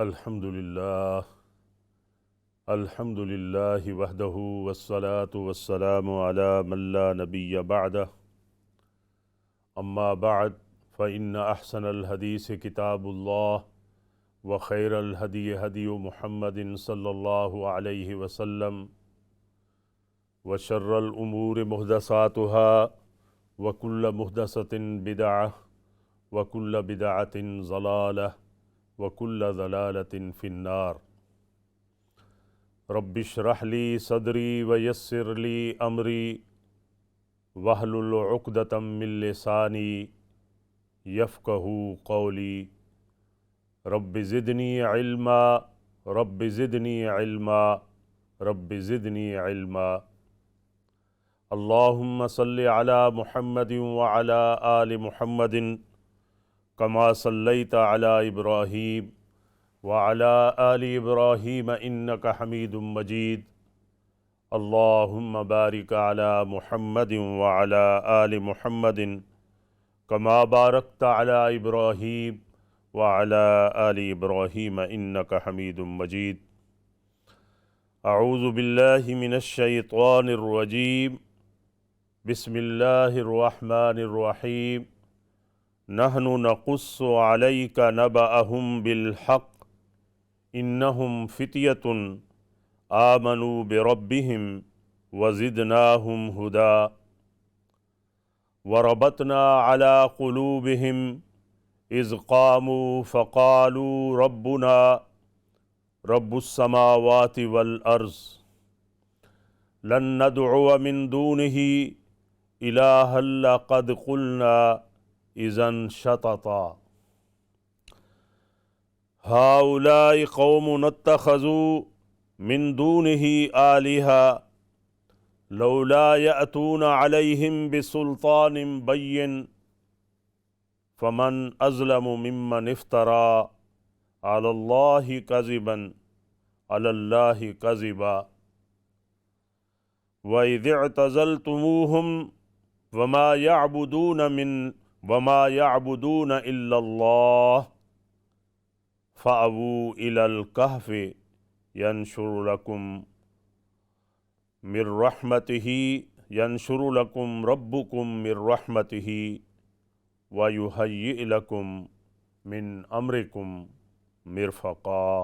الحمد للہ وحدہ والصلاة والسلام علی من لا نبی بعدہ اما بعد فإن احسن الحدیث کتاب اللہ وخیر الہدی ہدی محمد صلی اللہ علیہ وسلم وشر الامور محدثاتها وکل محدثۃ بدعہ وکل بدعۃ ضلالہ وکل ضلالۃ فی النار۔ رب اشرح لی صدری ویسر لی امری واحلل عقدۃ من لسانی یفقہوا قولی۔ رب زدنی علما رب زدنی علما رب زدنی علما۔ اللہم صلی علی محمد وعلی آل محمد کما صلیت علی ابراہیم وعلی آل ابراہیم انک حمید مجید۔ اللہم بارک علی محمد وعلی آل محمد کما بارکت علی ابراہیم وعلی آل ابراہیم انک حمید مجید۔ اعوذ باللہ من الشیطان الرجیم، بسم اللہ الرحمن الرحیم۔ نحن نقص علیک نبأہم بالحق انہم فتیۃ آمنوا بربہم وزدناہم ہدی وربطنا علی قلوبہم اذ قاموا فقالوا ربنا رب السماوات والارض لن ندعو من دونہ الہا لقد قلنا اذا شططا۔ ہؤلاء قوم اتخذوا من دونہ آلہۃ لولا یأتون علیہم بسلطان بین فمن اظلم ممن افتری علی اللہ کذبا وَإِذِ اعْتَزَلْتُمُوهُمْ وما يعبدون إلا الله فأووا إلى الكهف ينشر لكم ربكم من رحمته ويهيئ لكم من أمركم مرفقا۔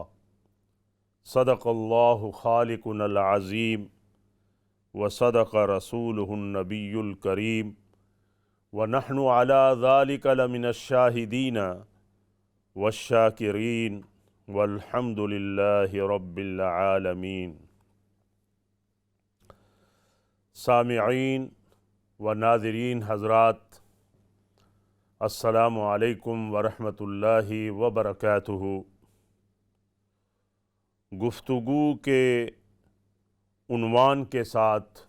صدق الله خالقنا العظيم وصدق رسوله النبي الكريم ونحن على ذلك لمن الشاهدين والشاکرین والحمد للہ رب العالمین۔ سامعین و ناظرین حضرات، السلام علیکم ورحمۃ اللہ وبرکاتہ۔ گفتگو کے عنوان کے ساتھ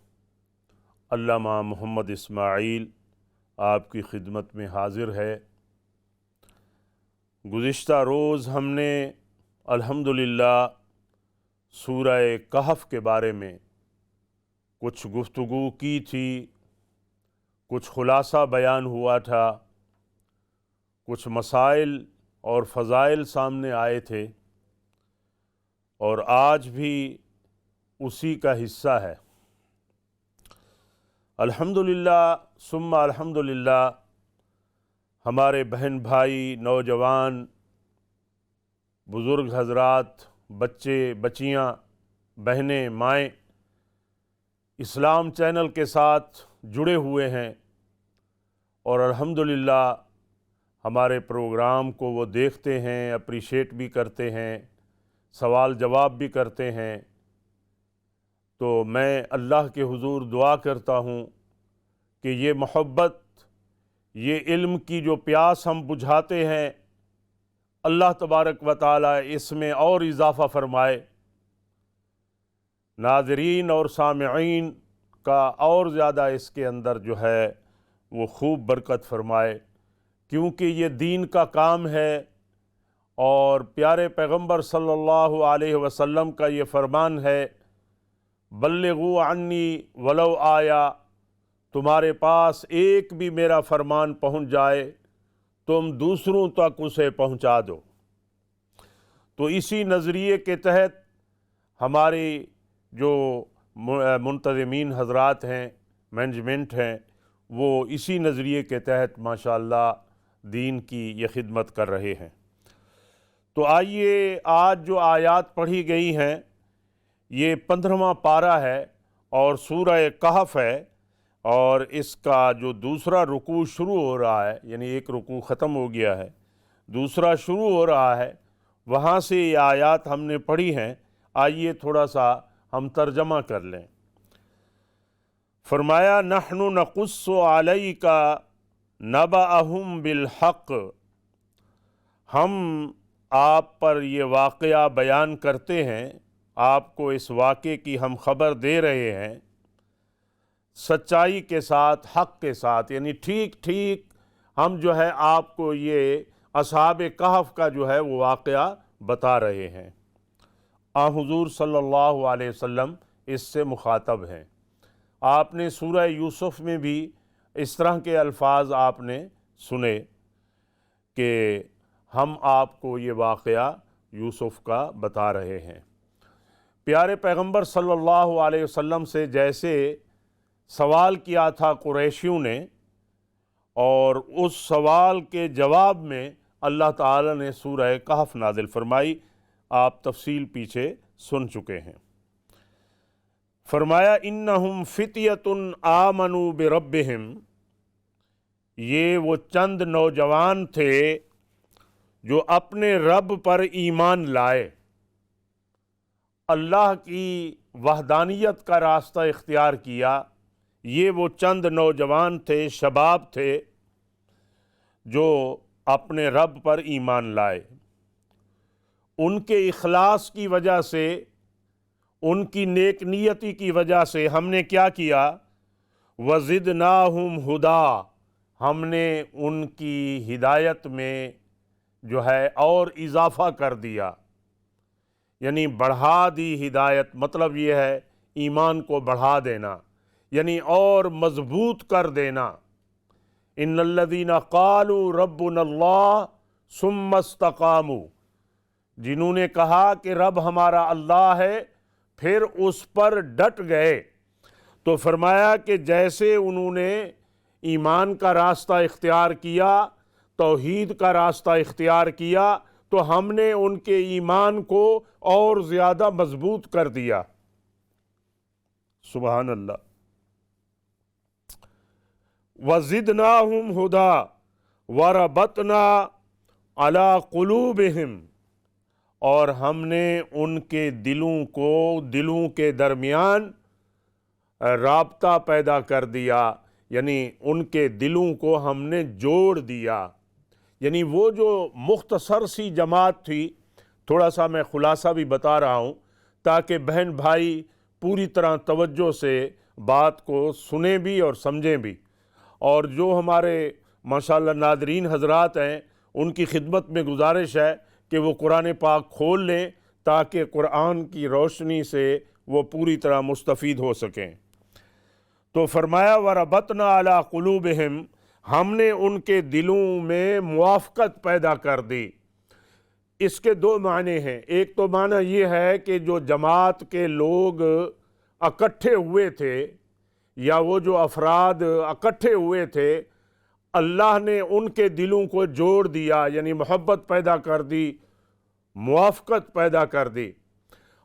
علامہ محمد اسماعیل آپ کی خدمت میں حاضر ہے۔ گزشتہ روز ہم نے الحمدللہ سورہ کہف کے بارے میں کچھ گفتگو کی تھی، کچھ خلاصہ بیان ہوا تھا، کچھ مسائل اور فضائل سامنے آئے تھے، اور آج بھی اسی کا حصہ ہے۔ الحمدللہ ثم الحمدللہ ہمارے بہن بھائی، نوجوان، بزرگ حضرات، بچے بچیاں، بہنیں مائیں اسلام چینل کے ساتھ جڑے ہوئے ہیں، اور الحمدللہ ہمارے پروگرام کو وہ دیکھتے ہیں، اپریشیٹ بھی کرتے ہیں، سوال جواب بھی کرتے ہیں۔ تو میں اللہ کے حضور دعا کرتا ہوں کہ یہ محبت، یہ علم کی جو پیاس ہم بجھاتے ہیں، اللہ تبارک و تعالی اس میں اور اضافہ فرمائے، ناظرین اور سامعین کا اور زیادہ اس کے اندر جو ہے وہ خوب برکت فرمائے، کیونکہ یہ دین کا کام ہے، اور پیارے پیغمبر صلی اللہ علیہ وسلم کا یہ فرمان ہے، بلغوا عنی ولو آیا، تمہارے پاس ایک بھی میرا فرمان پہنچ جائے تم دوسروں تک اسے پہنچا دو۔ تو اسی نظریے کے تحت ہماری جو منتظمین حضرات ہیں، مینجمنٹ ہیں، وہ اسی نظریے کے تحت ماشاءاللہ دین کی یہ خدمت کر رہے ہیں۔ تو آئیے آج جو آیات پڑھی گئی ہیں یہ 15واں پارہ ہے اور سورہ کہف ہے، اور اس کا جو دوسرا رکوع شروع ہو رہا ہے، یعنی ایک رکوع ختم ہو گیا ہے، دوسرا شروع ہو رہا ہے، وہاں سے یہ آیات ہم نے پڑھی ہیں۔ آئیے تھوڑا سا ہم ترجمہ کر لیں۔ فرمایا نحن نقص علیک نبأہم بالحق، ہم آپ پر یہ واقعہ بیان کرتے ہیں، آپ کو اس واقعے کی ہم خبر دے رہے ہیں سچائی کے ساتھ، حق کے ساتھ، یعنی ٹھیک ٹھیک ہم جو ہے آپ کو یہ اصحاب کہف کا جو ہے وہ واقعہ بتا رہے ہیں۔ حضور صلی اللہ علیہ وسلم اس سے مخاطب ہیں۔ آپ نے سورہ یوسف میں بھی اس طرح کے الفاظ آپ نے سنے کہ ہم آپ کو یہ واقعہ یوسف کا بتا رہے ہیں۔ پیارے پیغمبر صلی اللہ علیہ وسلم سے جیسے سوال کیا تھا قریشیوں نے، اور اس سوال کے جواب میں اللہ تعالی نے سورہ کہف نازل فرمائی، آپ تفصیل پیچھے سن چکے ہیں۔ فرمایا انہم فتیۃ آمنوا بربہم، یہ وہ چند نوجوان تھے جو اپنے رب پر ایمان لائے، اللہ کی وحدانیت کا راستہ اختیار کیا۔ یہ وہ چند نوجوان تھے، شباب تھے جو اپنے رب پر ایمان لائے۔ ان کے اخلاص کی وجہ سے، ان کی نیک نیتی کی وجہ سے ہم نے کیا کیا؟ وَزِدْنَاهُمْ هُدًى، ہم نے ان کی ہدایت میں جو ہے اور اضافہ کر دیا، یعنی بڑھا دی ہدایت۔ مطلب یہ ہے ایمان کو بڑھا دینا، یعنی اور مضبوط کر دینا۔ ان الذین قالوا ربنا اللہ ثم استقاموا، جنہوں نے کہا کہ رب ہمارا اللہ ہے پھر اس پر ڈٹ گئے۔ تو فرمایا کہ جیسے انہوں نے ایمان کا راستہ اختیار کیا، توحید کا راستہ اختیار کیا، تو ہم نے ان کے ایمان کو اور زیادہ مضبوط کر دیا۔ سبحان اللہ۔ وَزِدْنَاهُمْ هُدًى وَرَبَطْنَا عَلَى قُلُوبِهِمْ، اور ہم نے ان کے دلوں کے درمیان رابطہ پیدا کر دیا، یعنی ان کے دلوں کو ہم نے جوڑ دیا۔ یعنی وہ جو مختصر سی جماعت تھی، تھوڑا سا میں خلاصہ بھی بتا رہا ہوں تاکہ بہن بھائی پوری طرح توجہ سے بات کو سنیں بھی اور سمجھیں بھی، اور جو ہمارے ماشاءاللہ ناظرین حضرات ہیں ان کی خدمت میں گزارش ہے کہ وہ قرآن پاک کھول لیں تاکہ قرآن کی روشنی سے وہ پوری طرح مستفید ہو سکیں۔ تو فرمایا وَرَبَطْنَا عَلَىٰ قُلُوبِهِمْ، ہم نے ان کے دلوں میں موافقت پیدا کر دی۔ اس کے دو معنی ہیں۔ ایک تو معنی یہ ہے کہ جو جماعت کے لوگ اکٹھے ہوئے تھے، یا وہ جو افراد اکٹھے ہوئے تھے، اللہ نے ان کے دلوں کو جوڑ دیا، یعنی محبت پیدا کر دی، موافقت پیدا کر دی۔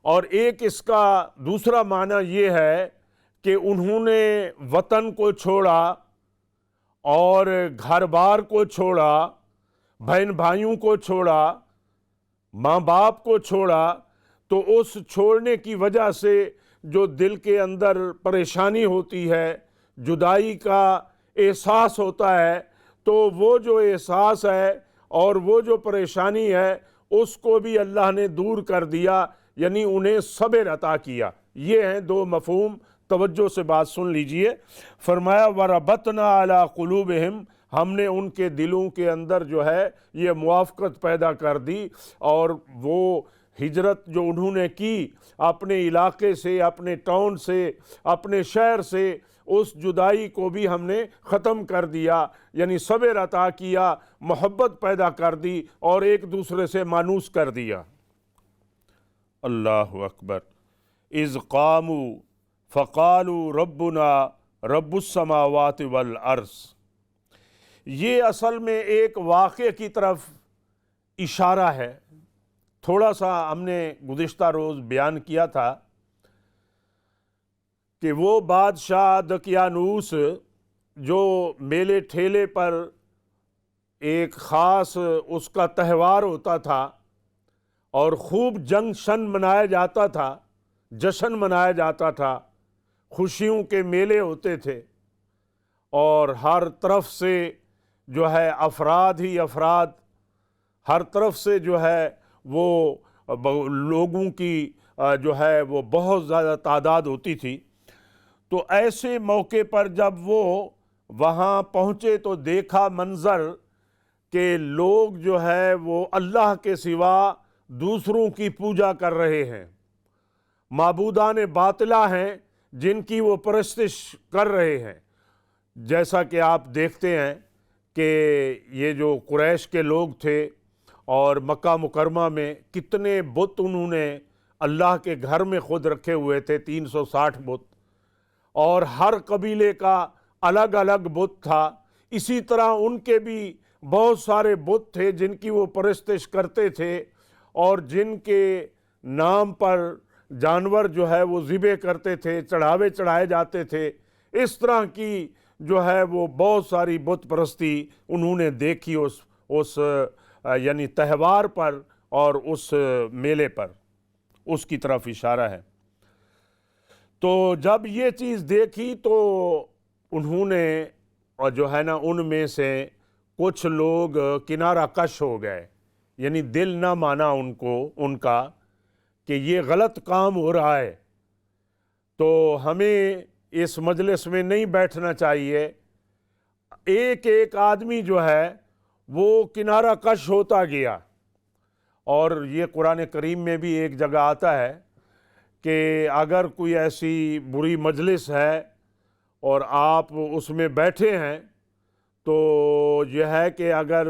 اور ایک اس کا دوسرا معنی یہ ہے کہ انہوں نے وطن کو چھوڑا اور گھر بار کو چھوڑا، بہن بھائیوں کو چھوڑا، ماں باپ کو چھوڑا، تو اس چھوڑنے کی وجہ سے جو دل کے اندر پریشانی ہوتی ہے، جدائی کا احساس ہوتا ہے، تو وہ جو احساس ہے اور وہ جو پریشانی ہے اس کو بھی اللہ نے دور کر دیا، یعنی انہیں صبر عطا کیا۔ یہ ہیں دو مفہوم، توجہ سے بات سن لیجئے۔ فرمایا وَرَبَطْنَا عَلَىٰ قُلُوبِهِمْ، ہم نے ان کے دلوں کے اندر جو ہے یہ موافقت پیدا کر دی، اور وہ ہجرت جو انہوں نے کی اپنے علاقے سے، اپنے ٹاؤن سے، اپنے شہر سے، اس جدائی کو بھی ہم نے ختم کر دیا، یعنی صبر عطا کیا، محبت پیدا کر دی اور ایک دوسرے سے مانوس کر دیا۔ اللہ اکبر۔ اذ قاموا فقالوا ربنا رب السماوات والارض، یہ اصل میں ایک واقعے کی طرف اشارہ ہے۔ تھوڑا سا ہم نے گزشتہ روز بیان کیا تھا کہ وہ بادشاہ دقیانوس جو میلے ٹھیلے پر ایک خاص اس کا تہوار ہوتا تھا اور خوب جشن منایا جاتا تھا، جشن منایا جاتا تھا، خوشیوں کے میلے ہوتے تھے، اور ہر طرف سے جو ہے افراد ہی افراد، ہر طرف سے جو ہے وہ لوگوں کی جو ہے وہ بہت زیادہ تعداد ہوتی تھی۔ تو ایسے موقع پر جب وہ وہاں پہنچے تو دیکھا منظر کہ لوگ جو ہے وہ اللہ کے سوا دوسروں کی پوجا کر رہے ہیں، معبودان باطلہ ہیں جن کی وہ پرستش کر رہے ہیں۔ جیسا کہ آپ دیکھتے ہیں کہ یہ جو قریش کے لوگ تھے اور مکہ مکرمہ میں کتنے بت انہوں نے اللہ کے گھر میں خود رکھے ہوئے تھے، 360 بت، اور ہر قبیلے کا الگ الگ بت تھا۔ اسی طرح ان کے بھی بہت سارے بت تھے جن کی وہ پرستش کرتے تھے، اور جن کے نام پر جانور جو ہے وہ ذبح کرتے تھے، چڑھاوے چڑھائے جاتے تھے۔ اس طرح کی جو ہے وہ بہت ساری بت پرستی انہوں نے دیکھی اس یعنی تہوار پر اور اس میلے پر، اس کی طرف اشارہ ہے۔ تو جب یہ چیز دیکھی تو انہوں نے اور جو ہے نا ان میں سے کچھ لوگ کنارہ کش ہو گئے، یعنی دل نہ مانا ان کا کہ یہ غلط کام ہو رہا ہے، تو ہمیں اس مجلس میں نہیں بیٹھنا چاہیے۔ ایک ایک آدمی جو ہے وہ کنارہ کش ہوتا گیا، اور یہ قرآن کریم میں بھی ایک جگہ آتا ہے کہ اگر کوئی ایسی بری مجلس ہے اور آپ اس میں بیٹھے ہیں تو یہ ہے کہ اگر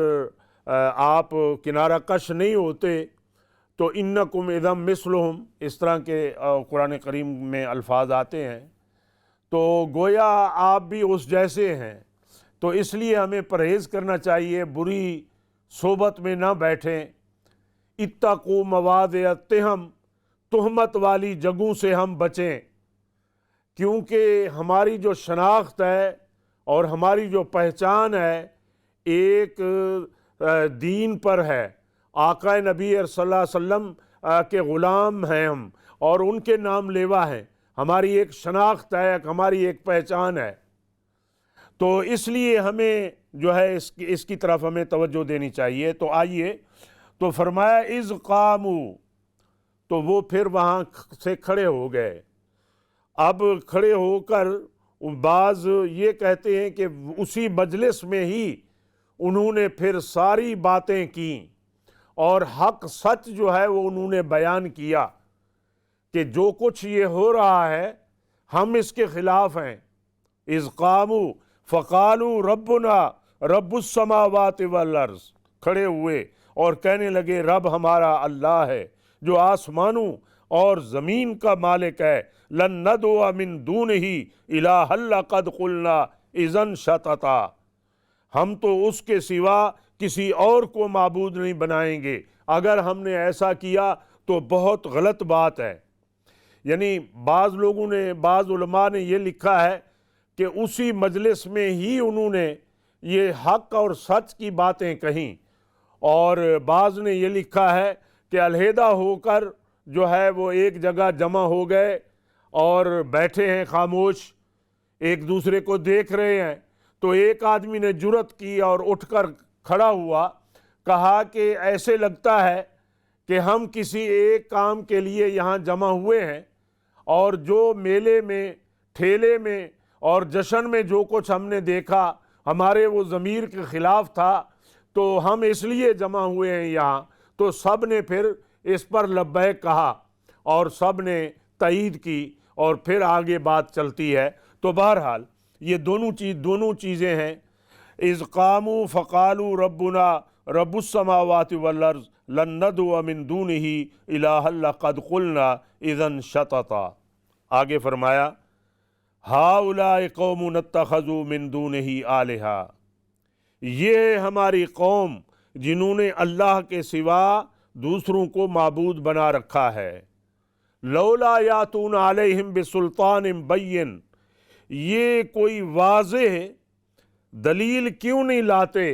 آپ کنارہ کش نہیں ہوتے تو انکم اذا مثلہم، اس طرح کے قرآن کریم میں الفاظ آتے ہیں، تو گویا آپ بھی اس جیسے ہیں۔ تو اس لیے ہمیں پرہیز کرنا چاہیے، بری صحبت میں نہ بیٹھیں۔ اتقوا مواضع التہم، تہمت والی جگہوں سے ہم بچیں، کیونکہ ہماری جو شناخت ہے اور ہماری جو پہچان ہے ایک دین پر ہے۔ آقا نبی صلی اللہ علیہ وسلم کے غلام ہیں ہم، اور ان کے نام لیوا ہیں، ہماری ایک شناخت ہے، ہماری ایک پہچان ہے۔ تو اس لیے ہمیں جو ہے اس کی طرف ہمیں توجہ دینی چاہیے۔ تو آئیے، تو فرمایا اذ قاموا، تو وہ پھر وہاں سے کھڑے ہو گئے۔ اب کھڑے ہو کر بعض یہ کہتے ہیں کہ اسی مجلس میں ہی انہوں نے پھر ساری باتیں کیں، اور حق سچ جو ہے وہ انہوں نے بیان کیا کہ جو کچھ یہ ہو رہا ہے ہم اس کے خلاف ہیں۔ اذ قاموا فقالوا ربنا رب السماوات والارض، کھڑے ہوئے اور کہنے لگے رب ہمارا اللہ ہے جو آسمانوں اور زمین کا مالک ہے۔ لن ندعو من دونہ الہا لقد قلنا اذا شططا، ہم تو اس کے سوا کسی اور کو معبود نہیں بنائیں گے، اگر ہم نے ایسا کیا تو بہت غلط بات ہے۔ یعنی بعض لوگوں نے، بعض علماء نے یہ لکھا ہے کہ اسی مجلس میں ہی انہوں نے یہ حق اور سچ کی باتیں کہیں، اور بعض نے یہ لکھا ہے کہ علیحدہ ہو کر جو ہے وہ ایک جگہ جمع ہو گئے اور بیٹھے ہیں خاموش، ایک دوسرے کو دیکھ رہے ہیں۔ تو ایک آدمی نے جرأت کی اور اٹھ کر کھڑا ہوا، کہا کہ ایسے لگتا ہے کہ ہم کسی ایک کام کے لیے یہاں جمع ہوئے ہیں، اور جو میلے میں، ٹھیلے میں اور جشن میں جو کچھ ہم نے دیکھا ہمارے وہ ضمیر کے خلاف تھا، تو ہم اس لیے جمع ہوئے ہیں یہاں۔ تو سب نے پھر اس پر لبیک کہا اور سب نے تائید کی، اور پھر آگے بات چلتی ہے۔ تو بہرحال یہ دونوں چیزیں ہیں۔ اذ قاموا فقالوا ربنا رب السماوات والارض لن ندعو من دونہ الہا لقد قلنا اذا شططا۔ آگے فرمایا ہؤلاء قوم اتخذوا من دونہ آلہا، یہ ہماری قوم جنہوں نے اللہ کے سوا دوسروں کو معبود بنا رکھا ہے۔ لولا یاتون علیہم بسلطان بین، یہ کوئی واضح دلیل کیوں نہیں لاتے؟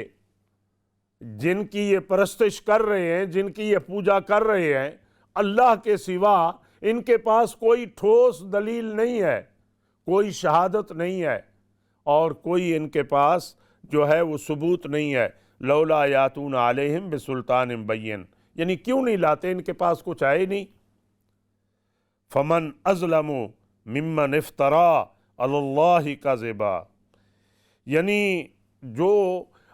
جن کی یہ پرستش کر رہے ہیں، جن کی یہ پوجا کر رہے ہیں اللہ کے سوا، ان کے پاس کوئی ٹھوس دلیل نہیں ہے، کوئی شہادت نہیں ہے، اور کوئی ان کے پاس جو ہے وہ ثبوت نہیں ہے۔ لولا یاتون علیہم بسلطان بین، یعنی کیوں نہیں لاتے؟ ان کے پاس کچھ ہے نہیں۔ فمن اظلم ممن افترا علی اللہ کذبا، یعنی جو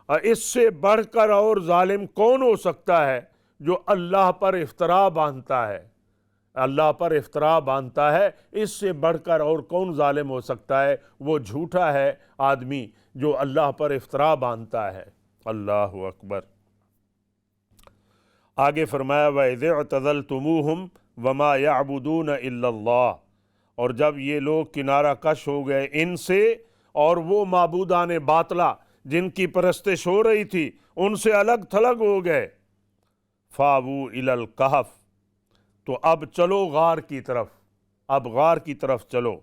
اس سے بڑھ کر اور ظالم کون ہو سکتا ہے جو اللہ پر افترا باندھتا ہے؟ اللہ پر افترا باندھتا ہے، اس سے بڑھ کر اور کون ظالم ہو سکتا ہے؟ وہ جھوٹا ہے آدمی جو اللہ پر افترا باندھتا ہے۔ اللہ اکبر۔ آگے فرمایا وَإِذِ اعْتَزَلْتُمُوهُمْ وَمَا يَعْبُدُونَ إِلَّا اللَّهِ، اور جب یہ لوگ کنارہ کش ہو گئے ان سے اور وہ معبودان باطلہ جن کی پرستش ہو رہی تھی ان سے الگ تھلگ ہو گئے، فَآوُوا إِلَى الْكَهْفِ، تو اب چلو غار کی طرف، اب غار کی طرف چلو۔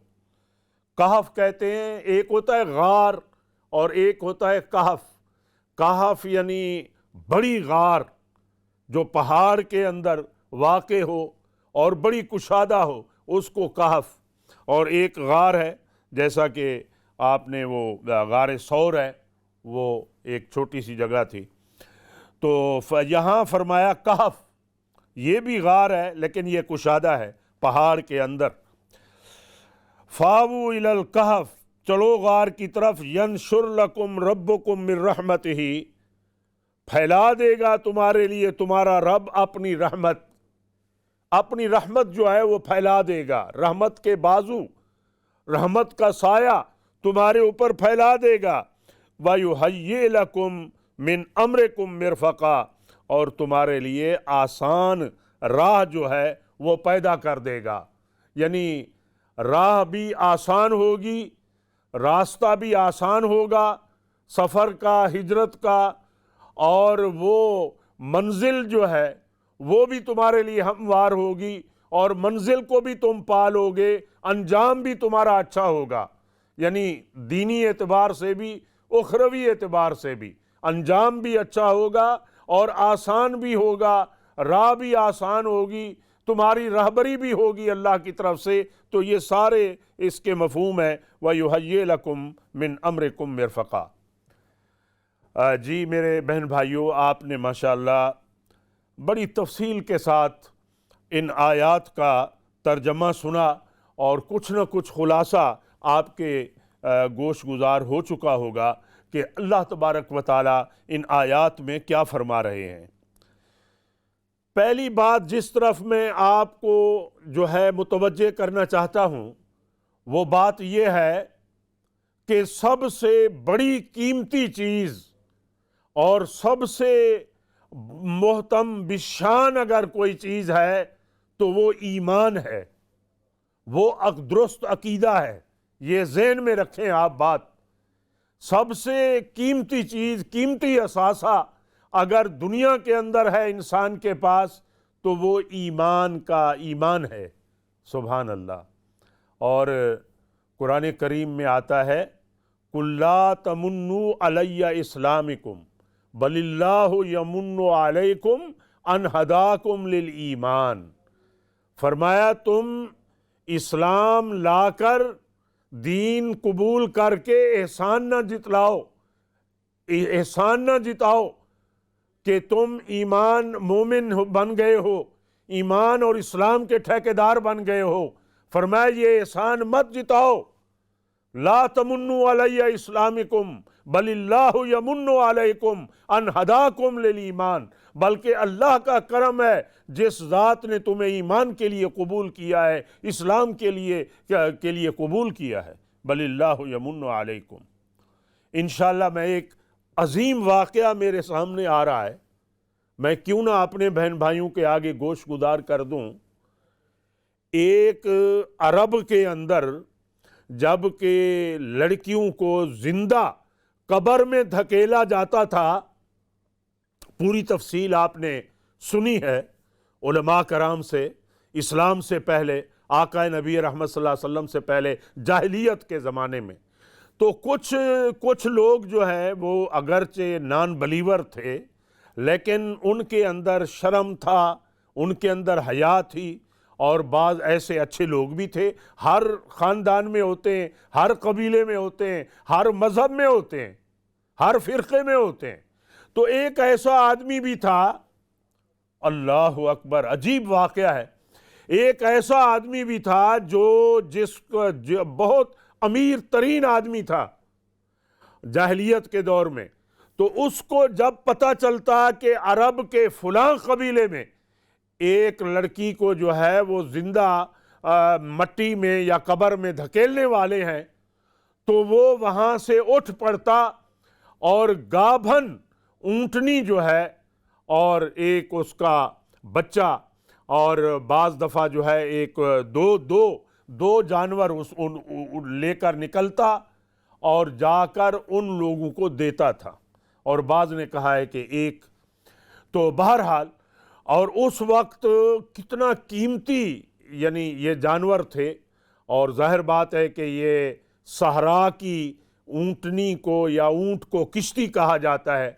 کہف کہتے ہیں، ایک ہوتا ہے غار اور ایک ہوتا ہے کہف۔ کہف یعنی بڑی غار جو پہاڑ کے اندر واقع ہو اور بڑی کشادہ ہو، اس کو کہف، اور ایک غار ہے جیسا کہ آپ نے وہ غار ثور ہے، وہ ایک چھوٹی سی جگہ تھی۔ تو یہاں فرمایا کہف، یہ بھی غار ہے لیکن یہ کشادہ ہے پہاڑ کے اندر۔ فاووا الی الکہف، چلو غار کی طرف، ینشر لکم ربکم من رحمتہ، پھیلا دے گا تمہارے لیے تمہارا رب اپنی رحمت، اپنی رحمت جو ہے وہ پھیلا دے گا، رحمت کے بازو، رحمت کا سایہ تمہارے اوپر پھیلا دے گا۔ وَيُحَيِّئْ لَكُم مِّنْ أَمْرِكُمْ مِرْفَقًا، اور تمہارے لیے آسان راہ جو ہے وہ پیدا کر دے گا، یعنی راہ بھی آسان ہوگی، راستہ بھی آسان ہوگا سفر کا، ہجرت کا، اور وہ منزل جو ہے وہ بھی تمہارے لیے ہموار ہوگی، اور منزل کو بھی تم پالو گے، انجام بھی تمہارا اچھا ہوگا، یعنی دینی اعتبار سے بھی اخروی اعتبار سے بھی انجام بھی اچھا ہوگا اور آسان بھی ہوگا، راہ بھی آسان ہوگی، تمہاری رہبری بھی ہوگی اللہ کی طرف سے۔ تو یہ سارے اس کے مفہوم ہیں، وَيُحَيِّئْ لَكُم مِّنْ أَمْرِكُمْ مِرْفَقًا۔ جی میرے بہن بھائیوں، آپ نے ماشاءاللہ بڑی تفصیل کے ساتھ ان آیات کا ترجمہ سنا، اور کچھ نہ کچھ خلاصہ آپ کے گوش گزار ہو چکا ہوگا کہ اللہ تبارک و تعالیٰ ان آیات میں کیا فرما رہے ہیں۔ پہلی بات جس طرف میں آپ کو جو ہے متوجہ کرنا چاہتا ہوں وہ بات یہ ہے کہ سب سے بڑی قیمتی چیز اور سب سے محتم بشان اگر کوئی چیز ہے تو وہ ایمان ہے، وہ درست عقیدہ ہے۔ یہ ذہن میں رکھیں آپ بات، سب سے قیمتی چیز، قیمتی اثاثہ اگر دنیا کے اندر ہے انسان کے پاس تو وہ ایمان ہے۔ سبحان اللہ۔ اور قرآن کریم میں آتا ہے قُل لَا تَمُنُّوا عَلَيَّ إِسْلَامِكُمْ بَلِ اللَّهُ يَمُنُّ عَلَيْكُمْ أَنْ هَدَاكُمْ لِلْإِيمَانِ، فرمایا تم اسلام لا کر، دین قبول کر کے احسان نہ جتلاؤ، احسان نہ جتاؤ کہ تم ایمان مومن بن گئے ہو، ایمان اور اسلام کے ٹھیکیدار بن گئے ہو، فرمایا یہ احسان مت جتاؤ، لا تمنوا علی اسلامکم بل اللہ یمن علیکم ان ہداکم للایمان، بلکہ اللہ کا کرم ہے جس ذات نے تمہیں ایمان کے لیے قبول کیا ہے، اسلام کے لیے قبول کیا ہے، بل اللہ یمن علیکم۔ انشاءاللہ میں ایک عظیم واقعہ میرے سامنے آ رہا ہے، میں کیوں نہ اپنے بہن بھائیوں کے آگے گوش گزار کر دوں۔ ایک عرب کے اندر جب کہ لڑکیوں کو زندہ قبر میں دھکیلا جاتا تھا، پوری تفصیل آپ نے سنی ہے علماء کرام سے، اسلام سے پہلے، آقا نبی رحمت صلی اللہ علیہ وسلم سے پہلے، جاہلیت کے زمانے میں۔ تو کچھ لوگ جو ہے وہ اگرچہ نان بلیور تھے، لیکن ان کے اندر شرم تھا، ان کے اندر حیا تھی، اور بعض ایسے اچھے لوگ بھی تھے۔ ہر خاندان میں ہوتے ہیں، ہر قبیلے میں ہوتے ہیں، ہر مذہب میں ہوتے ہیں، ہر فرقے میں ہوتے ہیں۔ تو ایک ایسا آدمی بھی تھا، اللہ اکبر، عجیب واقعہ ہے، ایک ایسا آدمی بھی تھا جو بہت امیر ترین آدمی تھا جاہلیت کے دور میں۔ تو اس کو جب پتہ چلتا کہ عرب کے فلاں قبیلے میں ایک لڑکی کو جو ہے وہ زندہ مٹی میں یا قبر میں دھکیلنے والے ہیں، تو وہ وہاں سے اٹھ پڑتا اور گابھن اونٹنی جو ہے اور ایک اس کا بچہ، اور بعض دفعہ جو ہے ایک دو جانور لے کر نکلتا اور جا کر ان لوگوں کو دیتا تھا، اور بعض نے کہا ہے کہ ایک۔ تو بہرحال، اور اس وقت کتنا قیمتی یعنی یہ جانور تھے، اور ظاہر بات ہے کہ یہ صحرا کی اونٹنی کو یا اونٹ کو کشتی کہا جاتا ہے،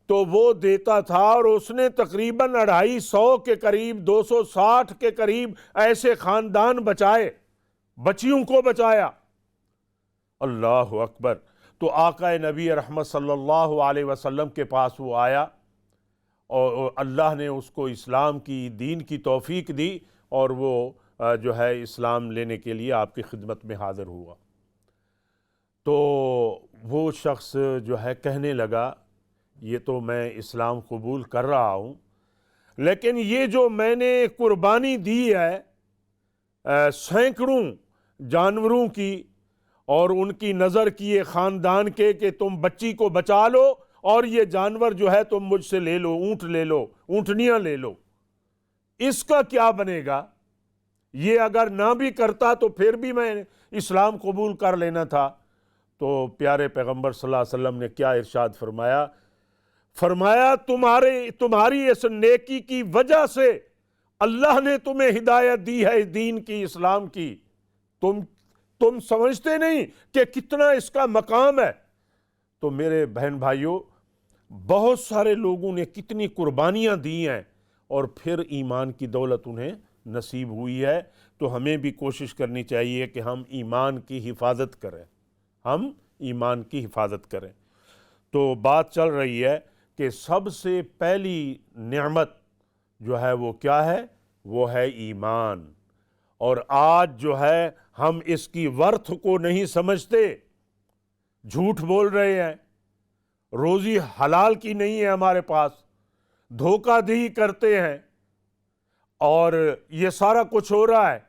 تو وہ دیتا تھا، اور اس نے تقریباً 250 کے قریب، 260 کے قریب ایسے خاندان بچائے، بچیوں کو بچایا۔ اللہ اکبر۔ تو آقا نبی رحمت صلی اللہ علیہ وسلم کے پاس وہ آیا، اور اللہ نے اس کو اسلام کی، دین کی توفیق دی، اور وہ جو ہے اسلام لینے کے لیے آپ کی خدمت میں حاضر ہوا۔ تو وہ شخص جو ہے کہنے لگا، یہ تو میں اسلام قبول کر رہا ہوں، لیکن یہ جو میں نے قربانی دی ہے سینکڑوں جانوروں کی، اور ان کی نظر کیے خاندان کے کہ تم بچی کو بچا لو، اور یہ جانور جو ہے تم مجھ سے لے لو، اونٹ لے لو، اونٹنیاں لے لو، اس کا کیا بنے گا؟ یہ اگر نہ بھی کرتا تو پھر بھی میں اسلام قبول کر لینا تھا۔ تو پیارے پیغمبر صلی اللہ علیہ وسلم نے کیا ارشاد فرمایا تمہاری اس نیکی کی وجہ سے اللہ نے تمہیں ہدایت دی ہے اس دین کی، اسلام کی۔ تم سمجھتے نہیں کہ کتنا اس کا مقام ہے۔ تو میرے بہن بھائیوں، بہت سارے لوگوں نے کتنی قربانیاں دی ہیں، اور پھر ایمان کی دولت انہیں نصیب ہوئی ہے۔ تو ہمیں بھی کوشش کرنی چاہیے کہ ہم ایمان کی حفاظت کریں، ہم ایمان کی حفاظت کریں۔ تو بات چل رہی ہے کہ سب سے پہلی نعمت جو ہے وہ کیا ہے؟ وہ ہے ایمان۔ اور آج جو ہے ہم اس کی ورتھ کو نہیں سمجھتے، جھوٹ بول رہے ہیں، روزی حلال کی نہیں ہے ہمارے پاس، دھوکہ دہی کرتے ہیں، اور یہ سارا کچھ ہو رہا ہے۔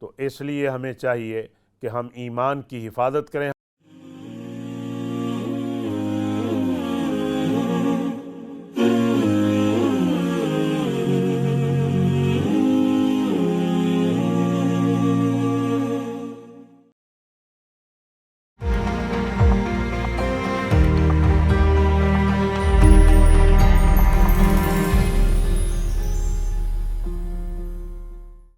تو اس لیے ہمیں چاہیے کہ ہم ایمان کی حفاظت کریں۔